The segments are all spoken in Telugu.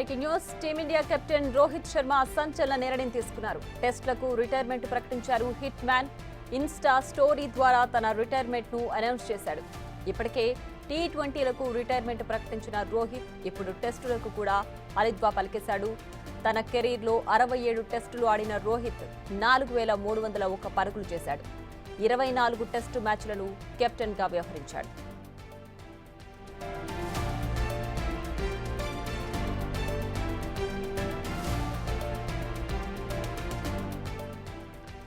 Breaking news. Team India captain Rohit Sharma సంచలన నిర్ణయం తీసుకున్నారు. టెస్టులకు రిటైర్మెంట్ ప్రకటించారు. హిట్ మ్యాన్ ఇన్స్టా స్టోరీ ద్వారా తన రిటైర్మెంట్ ను అనౌన్స్ చేశాడు. ఇప్పటికే టీ20లకు రిటైర్మెంట్ ప్రకటించిన రోహిత్ ఇప్పుడు టెస్టులకు కూడా అలిద్వా పలికేశాడు. తన కెరీర్లో 67 టెస్టులు ఆడిన రోహిత్ 4301 పరుగులు చేశాడు. 24 టెస్టు మ్యాచ్లను కెప్టెన్గా వ్యవహరించాడు.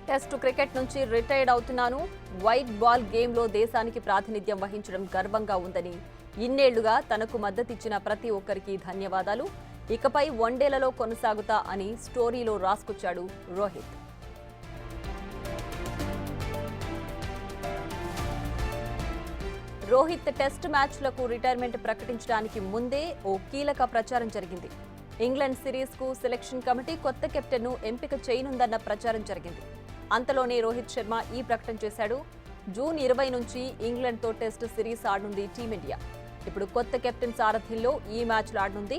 టెస్టు క్రికెట్ నుంచి రిటైర్డ్ అవుతున్నాను. వైట్ బాల్ గేమ్లో దేశానికి ప్రాతినిధ్యం వహించడం గర్వంగా ఉందని, ఇన్నేళ్లుగా తనకు మద్దతిచ్చిన ప్రతి ఒక్కరికి ధన్యవాదాలు. ఇకపై వన్డేలలో కొనసాగుతా అని స్టోరీలో రాసుకొచ్చాడు రోహిత్. రోహిత్ టెస్ట్ మ్యాచ్లకు రిటైర్మెంట్ ప్రకటించడానికి ముందే ఓ కీలక ప్రచారం జరిగింది. ఇంగ్లాండ్ సిరీస్కు సెలెక్షన్ కమిటీ కొత్త కెప్టెన్ను ఎంపిక చేయనుందన్న ప్రచారం జరిగింది. అంతలోనే రోహిత్ శర్మ ఈ ప్రకటన చేశాడు. జూన్ 20 నుంచి ఇంగ్లాండ్తో టెస్ట్ సిరీస్ ఆడనుంది టీమిండియా. ఇప్పుడు కొత్త కెప్టెన్ సారథ్యంలో ఈ మ్యాచ్లు ఆడనుంది.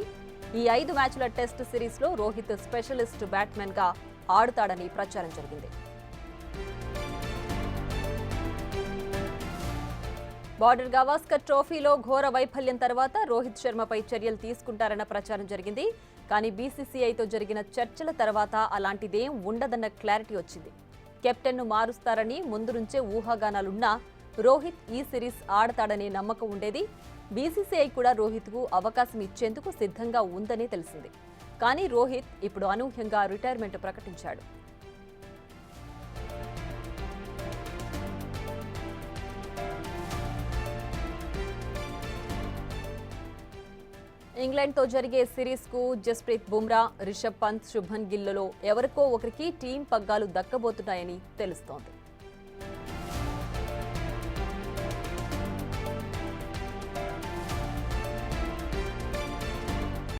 ఈ 5 మ్యాచ్ల టెస్ట్ సిరీస్లో రోహిత్ స్పెషలిస్ట్ బ్యాట్స్మెన్గా ఆడుతాడని ప్రచారం జరిగింది. బార్డర్ గవాస్కర్ ట్రోఫీలో ఘోర వైఫల్యం తర్వాత రోహిత్ శర్మపై చర్యలు తీసుకుంటారన్న ప్రచారం జరిగింది. కానీ బీసీసీఐతో జరిగిన చర్చల తర్వాత అలాంటిదేం ఉండదన్న క్లారిటీ వచ్చింది. కెప్టెన్ను మారుస్తారని ముందు నుంచే ఊహాగానాలున్నా రోహిత్ ఈ సిరీస్ ఆడతాడనే నమ్మకం ఉండేది. బీసీసీఐ కూడా రోహిత్కు అవకాశం ఇచ్చేందుకు సిద్ధంగా ఉందని తెలిసింది. కానీ రోహిత్ ఇప్పుడు అనూహ్యంగా రిటైర్మెంట్ ప్రకటించాడు. ఇంగ్లాండ్తో జరిగే సిరీస్కు జస్ప్రీత్ బుమ్రా, రిషబ్ పంత్, శుభ్మన్ గిల్లలో ఎవరికో ఒకరికి టీం పగ్గాలు దక్కబోతున్నాయని తెలుస్తోంది.